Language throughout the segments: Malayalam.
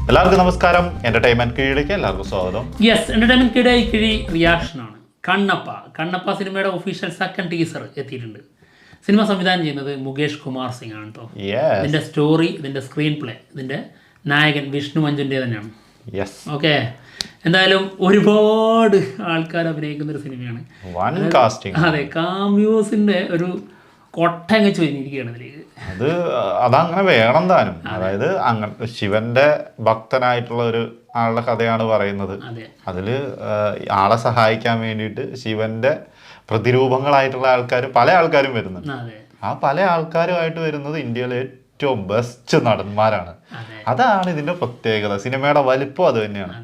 എല്ലാവർക്കും നമസ്കാരം. എന്റർടൈൻമെന്റ് കീഴിലേക്ക് എല്ലാവർക്കും സ്വാഗതം. യെസ്, എന്റർടൈൻമെന്റ് കിഴി റിയാക്ഷനാണ്. കണ്ണപ്പ സിനിമയുടെ ഒഫീഷ്യൽ സെക്കൻഡ് ടീസർ എത്തിയിട്ടുണ്ട്. സിനിമ സംവിധാനം ചെയ്യുന്നത് മുകേഷ് കുമാർ സിംഗ് ആണ് കേട്ടോ. ഇതിന്റെ സ്റ്റോറി, ഇതിന്റെ സ്ക്രീൻ പ്ലേ, ഇതിന്റെ നായകൻ വിഷ്ണു മഞ്ജുന്റെ തന്നെയാണ്. ഓക്കെ, എന്തായാലും ഒരുപാട് ആൾക്കാർ അഭിനയിക്കുന്ന ഒരു സിനിമയാണ്. അതെ, കാമ്യൂസിന്റെ ഒരു കൊട്ടങ്ങ് ചൊരിഞ്ഞിരിക്കുകയാണ് ഇതിലേക്ക്. അതങ്ങനെ വേണം താനും. അതായത് അങ്ങനെ ശിവന്റെ ഭക്തനായിട്ടുള്ള ഒരു ആളുടെ കഥയാണ് പറയുന്നത്. അതില് ആളെ സഹായിക്കാൻ വേണ്ടിയിട്ട് ശിവന്റെ പ്രതിരൂപങ്ങളായിട്ടുള്ള പല ആൾക്കാരും വരുന്നുണ്ട്. ആ പല ആൾക്കാരുമായിട്ട് വരുന്നത് ഇന്ത്യയിലെ ഏറ്റവും ബെസ്റ്റ് നടന്മാരാണ്. അതാണ് ഇതിന്റെ പ്രത്യേകത. സിനിമയുടെ വലിപ്പം അത് തന്നെയാണ്.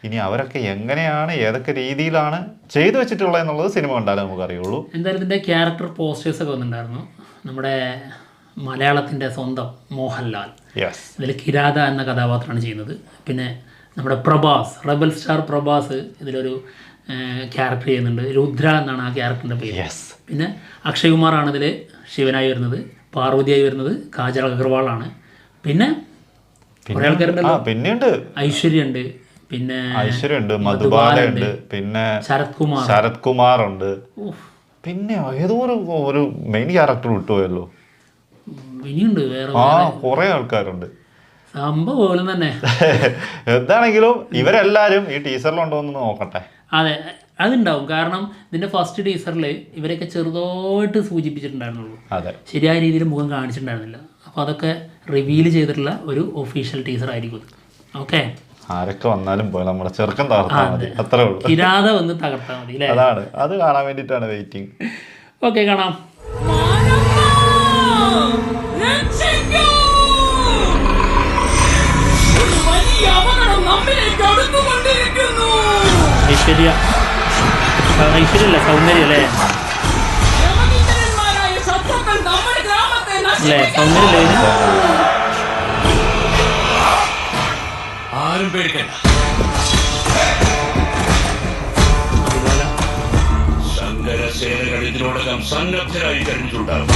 ഇനി അവരൊക്കെ എങ്ങനെയാണ്, ഏതൊക്കെ രീതിയിലാണ് ചെയ്തു വെച്ചിട്ടുള്ളത് എന്നുള്ളത് സിനിമ കണ്ടാലേ നമുക്ക് അറിയുള്ളൂ. എന്തായാലും ഇതിന്റെ ക്യാരക്ടർ പോസ്റ്റേഴ്സ് ഒക്കെ വന്നിട്ടുണ്ടായിരുന്നു. നമ്മുടെ മലയാളത്തിന്റെ സ്വന്തം മോഹൻലാൽ ഇതിൽ കിരാത എന്ന കഥാപാത്രമാണ് ചെയ്യുന്നത്. പിന്നെ നമ്മുടെ പ്രഭാസ്, റബൽ സ്റ്റാർ പ്രഭാസ് ഇതിലൊരു ക്യാരക്ടർ ചെയ്യുന്നുണ്ട്. രുദ്ര എന്നാണ് ആ ക്യാരക്ടറിന്റെ പേര്. പിന്നെ അക്ഷയ് കുമാറാണ് ഇതിൽ ശിവനായി വരുന്നത്. പാർവതിയായി വരുന്നത് കാജൽ അഗർവാളാണ്. പിന്നെ കുറെ ആൾക്കാരുണ്ടല്ലോ. പിന്നെയുണ്ട് ഐശ്വര്യയുണ്ട്, പിന്നെ ഐശ്വര്യയുണ്ട്, മധുബാലയുണ്ട്, പിന്നെ ശരത് കുമാർ ഉണ്ട്. പിന്നെ ഏതോ ഒരു മെയിൻ ക്യാരക്ടർ വിട്ടുപോയല്ലോ. ഇനിയുണ്ട് വേറെ കുറെ ആൾക്കാരുണ്ട്. സംഭവം തന്നെ. എന്താണെങ്കിലും ഇവരെല്ലാരും ഈ ടീസറിലുണ്ടോ എന്ന് നോക്കട്ടെ. അതെ, അതുണ്ടാവും. കാരണം ഇതിന്റെ ഫസ്റ്റ് ടീസറിൽ ഇവരൊക്കെ ചെറുതായിട്ട് സൂചിപ്പിച്ചിട്ടുണ്ടായിരുന്നുള്ളൂ. ശരിയായ രീതിയിൽ മുഖം കാണിച്ചിട്ടുണ്ടായിരുന്നില്ല. അപ്പോൾ അതൊക്കെ റിവീൽ ചെയ്തിട്ടുള്ള ഒരു ഒഫീഷ്യൽ ടീസർ ആയിരിക്കും. ഓക്കെ, ആരൊക്കെ വന്നാലും പോയി നമ്മുടെ ചെറുക്കൻ തകർത്താൽ മതി, അത്രേ ഉള്ളൂ. കിരാത വന്ന് തകർത്താൽ മതി. അതാണ്, അത് കാണാൻ വേണ്ടിയിട്ടാണ് വെയിറ്റിംഗ്. ഓക്കെ, കാണാം. ഐശ്വര്യ ഐശ്വര്യല്ല, സൗന്ദര്യം അല്ലേ? അല്ലേ, സൗന്ദര്യം. ആരും പേടിക്കണ്ട, ശങ്കരസേനകൾ ഇതിനോടകം സന്നദ്ധരായി കഴിഞ്ഞിട്ടുണ്ടാകും.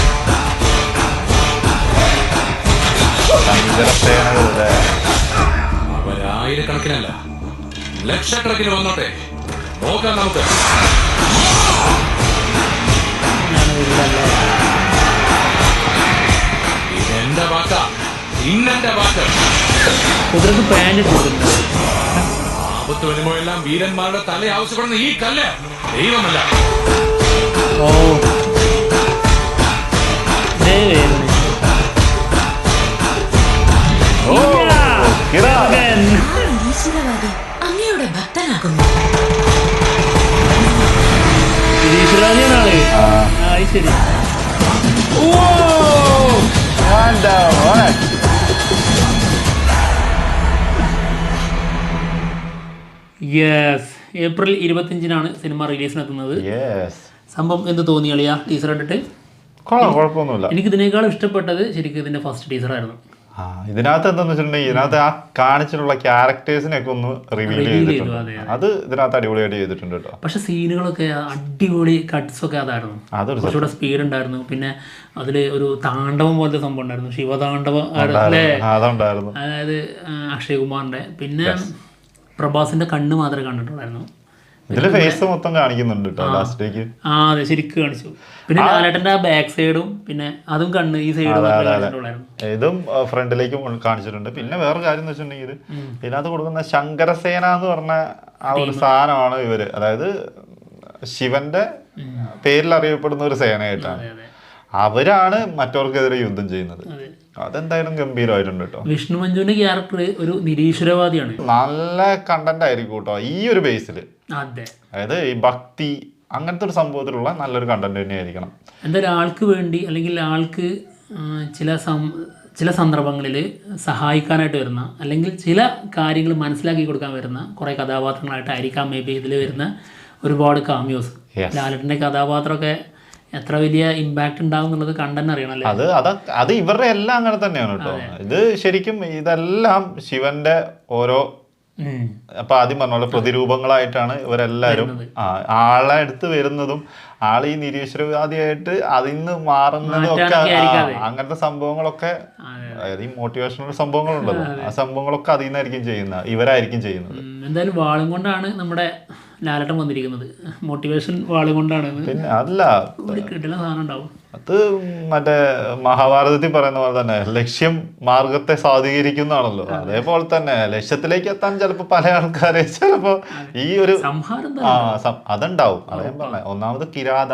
അവരായിരക്കണക്കിനല്ല, ലക്ഷക്കണക്കിന് വന്നോട്ടെ, നോക്കാം നമുക്ക്. ഇതെന്റെ വാക്ക, ഇന്നെന്റെ വാക്ക്. ആപത്ത് വരുമ്പോഴെല്ലാം വീരന്മാരുടെ തല ആവശ്യപ്പെടുന്ന ഈ കല്ല് ദൈവമല്ല. അങ്ങയുടെ ഭക്തനാകുന്നു. ശരി, യെസ്, ഏപ്രിൽ 25-നാണ് സിനിമ റിലീസിനെത്തുന്നത്. സംഭവം എന്ത് തോന്നി അളിയാ ടീസർ കണ്ടിട്ട്? എനിക്ക് ഇതിനേക്കാളും ഇഷ്ടപ്പെട്ടത് ശരിക്കും ഇതിന്റെ ഫസ്റ്റ് ടീസർ ആയിരുന്നു. ഇതിനകത്ത് എന്താന്ന് വെച്ചിട്ടുണ്ടെങ്കിൽ ഇതിനകത്ത് ആ കാണിച്ചിട്ടുള്ള ക്യാരക്ടേഴ്സിനൊക്കെ ഒന്ന് റിവീൽ ചെയ്തിട്ടുണ്ട്. അത് ഇതിനകത്ത് അടിപൊളിയായിട്ട് ചെയ്തിട്ടുണ്ട് കേട്ടോ. പക്ഷെ സീനുകളൊക്കെ അടിപൊളി, കട്ട്സ് ഒക്കെ അതായിരുന്നു. കുറച്ചുകൂടെ സ്പീഡ് ഉണ്ടായിരുന്നു. പിന്നെ അതില് ഒരു താണ്ഡവം പോലത്തെ സംഭവം ഉണ്ടായിരുന്നു, ശിവതാണ്ഡവം അല്ലേ? അതായത് അക്ഷയ് കുമാറിന്റെ. പിന്നെ പ്രഭാസിന്റെ കണ്ണ് മാത്രമേ കണ്ടിട്ടുണ്ടായിരുന്നു. ഇതില് ഫേസ് മൊത്തം കാണിക്കുന്നുണ്ട് കേട്ടോ ലാസ്റ്റിലേക്ക്. അതെ, ശരിക്കും കാണിച്ചു. പിന്നെ ലാലേട്ടന്റെ ആ ബാക്ക് സൈഡും പിന്നെ അതും കണ്ണ് ഈ സൈഡും ഇതും ഫ്രണ്ടിലേക്കും കാണിച്ചിട്ടുണ്ട്. പിന്നെ വേറെ കാര്യം എന്ന് വെച്ചിട്ടുണ്ടെങ്കിൽ ഇതിനകത്ത് കൊടുക്കുന്ന ശങ്കരസേന എന്ന് പറഞ്ഞ ആ ഒരു സാധനമാണ് ഇവര്, അതായത് ശിവന്റെ പേരിൽ അറിയപ്പെടുന്ന ഒരു സേനയായിട്ടാണ്. അവരാണ് മറ്റവർക്കെതിരെ യുദ്ധം ചെയ്യുന്നത്. അതെന്തായാലും ഗംഭീരമായിട്ടുണ്ട് കേട്ടോ. വിഷ്ണു മഞ്ജുവിന്റെ ക്യാരക്ടർ ഒരു നിരീശ്വരവാദിയാണ്. നല്ല കണ്ടന്റ് ആയിരിക്കും കേട്ടോ ഈ ഒരു ബേസിൽ. അതായത് ഈ ഭക്തി അങ്ങനത്തെ ഒരു സംഭവത്തിലുള്ള നല്ലൊരു കണ്ടന്റ് തന്നെ ആയിരിക്കണം. എന്തായാലും ആൾക്ക് വേണ്ടി, അല്ലെങ്കിൽ ആൾക്ക് ചില സന്ദർഭങ്ങളിൽ സഹായിക്കാനായിട്ട് വരുന്ന, അല്ലെങ്കിൽ ചില കാര്യങ്ങൾ മനസ്സിലാക്കി കൊടുക്കാൻ വരുന്ന കുറേ കഥാപാത്രങ്ങളായിട്ടായിരിക്കാം മേ ബി ഇതിൽ വരുന്ന ഒരുപാട് കാമിയോസ്. ലാലേട്ടൻ്റെ കഥാപാത്രമൊക്കെ എത്ര വലിയ ഇമ്പാക്ട് ഉണ്ടാവും എന്നുള്ളത് കണ്ടെന്ന് അറിയണല്ലേ. അത് ഇവരുടെ എല്ലാം അങ്ങനെ തന്നെയാണ് കേട്ടോ. ഇത് ശരിക്കും ഇതെല്ലാം ശിവന്റെ ഓരോ അപ്പൊ ആദ്യം പറഞ്ഞ പോലെ പ്രതിരൂപങ്ങളായിട്ടാണ് ഇവരെല്ലാരും ആളെ അടുത്ത് വരുന്നതും ആൾ ഈ നിരീശ്വരവാദിയായിട്ട് അതിൽ നിന്ന് മാറുന്നതും ഒക്കെ അങ്ങനത്തെ സംഭവങ്ങളൊക്കെ അതായത് ഈ മോട്ടിവേഷണൽ സംഭവങ്ങളുണ്ടല്ലോ ആ സംഭവങ്ങളൊക്കെ അതിൽ നിന്നായിരിക്കും ഇവരായിരിക്കും ചെയ്യുന്നത്. എന്തായാലും വാളും കൊണ്ടാണ് നമ്മുടെ ലാലേട്ടൻ വന്നിരിക്കുന്നത്. മോട്ടിവേഷൻ വാളും കൊണ്ടാണ്. പിന്നെ അല്ല കിട്ടുന്ന സാധനം ഉണ്ടാവും. അത് മറ്റേ മഹാഭാരതത്തിൽ പറയുന്ന പോലെ തന്നെ ലക്ഷ്യം മാർഗത്തെ സ്വാധീകരിക്കുന്നതാണല്ലോ. അതേപോലെ തന്നെ ലക്ഷ്യത്തിലേക്ക് എത്താൻ ചിലപ്പോ പല ആൾക്കാരെ ചിലപ്പോ ഈ ഒരു അതുണ്ടാവും. അതേ പറഞ്ഞ ഒന്നാമത് കിരാത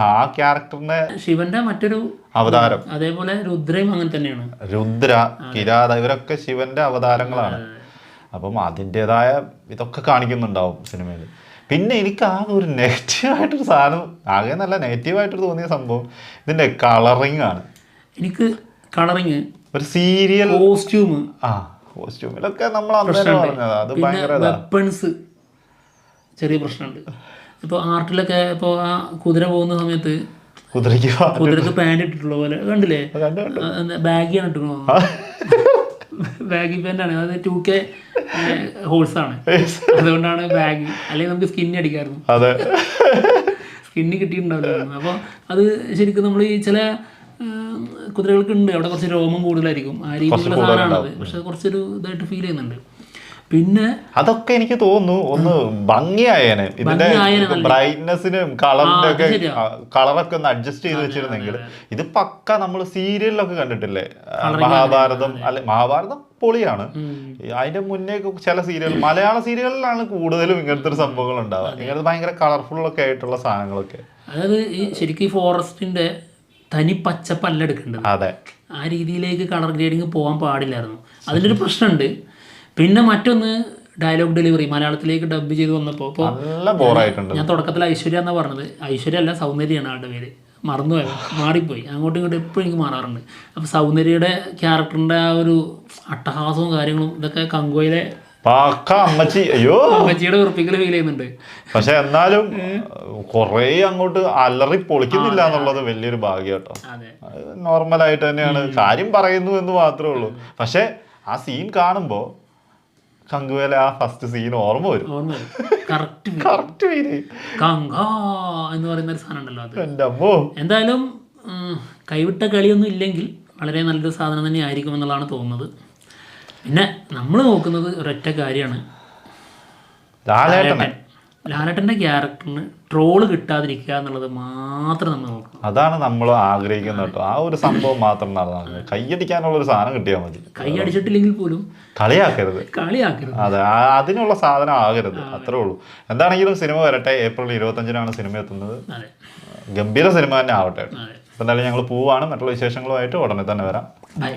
ആ ക്യാരക്ടറിന്റെ ശിവന്റെ മറ്റൊരു അവതാരം, അതേപോലെ രുദ്രയും അങ്ങനെ തന്നെയാണ്. രുദ്ര, കിരാത ഇവരൊക്കെ ശിവന്റെ അവതാരങ്ങളാണ്. അപ്പം അതിൻ്റെതായ ഇതൊക്കെ കാണിക്കുന്നുണ്ടാവും സിനിമയിൽ. പിന്നെ എനിക്ക് ആകെ ഒരു നെഗറ്റീവായിട്ടൊരു സാധനം, ആകെ നല്ല നെഗറ്റീവായിട്ട് തോന്നിയ സംഭവം ഇതിന്റെ കളറിങ് ആണ്. എനിക്ക് കളറിങ്, ഒരു സീരിയൽ കോസ്റ്റ്യൂമിലൊക്കെ നമ്മൾ അന്നേരം പറഞ്ഞത് അത് ഭയങ്കര വെപ്പൺസ് ചെറിയ പ്രശ്നമുണ്ട്. ഇപ്പോൾ ആർട്ടിലൊക്കെ ഇപ്പോൾ ആ കുതിര പോകുന്ന സമയത്ത് കുതിരക്ക് പാൻറ് ഇട്ടിട്ടുള്ള പോലെ കണ്ടില്ലേ, ബാഗിയാണ് ഇട്ടിട്ടുള്ളൂ. ബാഗി പാൻ്റാണ് അത് 2K ഹോഴ്സാണ്, അതുകൊണ്ടാണ് ബാഗി. അല്ലെങ്കിൽ നമുക്ക് സ്കിന്നി അടിക്കാമായിരുന്നു, സ്കിന്നി കിട്ടിയിട്ടുണ്ടാവില്ലായിരുന്നു. അപ്പോൾ അത് ശരിക്കും നമ്മൾ ഈ ചില കുതിരകൾക്ക് ഉണ്ട് അവിടെ കുറച്ച് രോമം കൂടുതലായിരിക്കും, ആ രീതിയിലുള്ള സാധനമാണത്. പക്ഷെ കുറച്ചൊരു ഇതായിട്ട് ഫീൽ ചെയ്യുന്നുണ്ട്. പിന്നെ അതൊക്കെ എനിക്ക് തോന്നുന്നു ഒന്ന് ഭംഗിയായേനെ, ഇതിന്റെ ബ്രൈറ്റ്നെസ്സിനും കളറിന്റെ ഒക്കെ കളറൊക്കെ ഒന്ന് അഡ്ജസ്റ്റ് ചെയ്ത് വെച്ചിരുന്നെങ്കിൽ. ഇത് പക്ക നമ്മൾ സീരിയലിലൊക്കെ കണ്ടിട്ടില്ലേ, മഹാഭാരതം. അല്ലെ മഹാഭാരതം പൊളിയാണ്. അതിന്റെ മുന്നേ ചില സീരിയൽ, മലയാള സീരിയലിലാണ് കൂടുതലും ഇങ്ങനത്തെ ഒരു സംഭവങ്ങൾ ഉണ്ടാവുക. ഇങ്ങനത്തെ ഭയങ്കര കളർഫുള്ളൊക്കെ ആയിട്ടുള്ള സാധനങ്ങളൊക്കെ. അതായത് ഈ ശരിക്കും ഈ ഫോറസ്റ്റിന്റെ തനി പച്ചപ്പല്ല എടുക്കേണ്ടത്. അതെ, ആ രീതിയിലേക്ക് കളർ ഗ്രേഡിങ് പോകാൻ പാടില്ലായിരുന്നു. അതിൻ്റെ ഒരു പ്രശ്നമുണ്ട്. പിന്നെ മറ്റൊന്ന് ഡയലോഗ് ഡെലിവറി മലയാളത്തിലേക്ക് ഡബ് ചെയ്ത് വന്നപ്പോൾ ഞാൻ തുടക്കത്തിൽ ഐശ്വര്യ എന്നാണ് പറഞ്ഞത്. ഐശ്വര്യ അല്ല, സൗന്ദര്യമാണ് ആളുടെ പേര്. മറന്നുപോയത്, മാറിപ്പോയി. അങ്ങോട്ടും ഇങ്ങോട്ടും എപ്പോഴും എനിക്ക് മാറാറുണ്ട്. അപ്പോൾ സൗന്ദര്യയുടെ ക്യാരക്ടറിൻ്റെ ആ ഒരു അട്ടഹാസവും കാര്യങ്ങളും ഇതൊക്കെ കങ്കോയിലെ അമ്മച്ചിയുടെ ഉറപ്പിക്കൽ ഫീൽ ചെയ്യുന്നുണ്ട്. പക്ഷെ എന്നാലും കൊറേ അങ്ങോട്ട് അലറി പൊളിക്കുന്നില്ല എന്നുള്ളത് വലിയൊരു ഭാഗ്യം കേട്ടോ. നോർമലായിട്ട് തന്നെയാണ് കാര്യം പറയുന്നു എന്ന് മാത്രമേ ഉള്ളൂ. പക്ഷെ ആ സീൻ കാണുമ്പോ കങ്കുവേല ആ ഫസ്റ്റ് സീൻ ഓർമ്മ വരും. കറക്റ്റ് എന്ന് പറയുന്ന ഒരു സാധനം ഉണ്ടല്ലോ, അത് എന്തായാലും കൈവിട്ട കളിയൊന്നും ഇല്ലെങ്കിൽ വളരെ നല്ലൊരു സാധനം തന്നെ ആയിരിക്കും എന്നുള്ളതാണ് തോന്നുന്നത്. പിന്നെ നമ്മൾ നോക്കുന്നത് ഒരൊറ്റ കാര്യമാണ്, ലാലേട്ടൻ്റെ ക്യാരക്ടറിന് ട്രോള് കിട്ടാതിരിക്കുക എന്നുള്ളത് മാത്രം നമ്മൾ നോക്കണം. അതാണ് നമ്മൾ ആഗ്രഹിക്കുന്നത് കേട്ടോ. ആ ഒരു സംഭവം മാത്രം നടന്നത്, കൈയടിക്കാനുള്ള ഒരു സാധനം കിട്ടിയാൽ മതി. കൈയടിച്ചിട്ടില്ലെങ്കിൽ പോലും കളിയാക്കരുത്. അതെ, അതിനുള്ള സാധനം ആകരുത്, അത്രേ ഉള്ളൂ. എന്താണെങ്കിലും സിനിമ വരട്ടെ. ഏപ്രിൽ 25-നാണ് സിനിമ എത്തുന്നത്. ഗംഭീര സിനിമ തന്നെ ആവട്ടെ. അപ്പം എന്തായാലും ഞങ്ങൾ പോവാണ്. മറ്റുള്ള വിശേഷങ്ങളുമായിട്ട് ഉടനെ തന്നെ വരാം. ബൈ.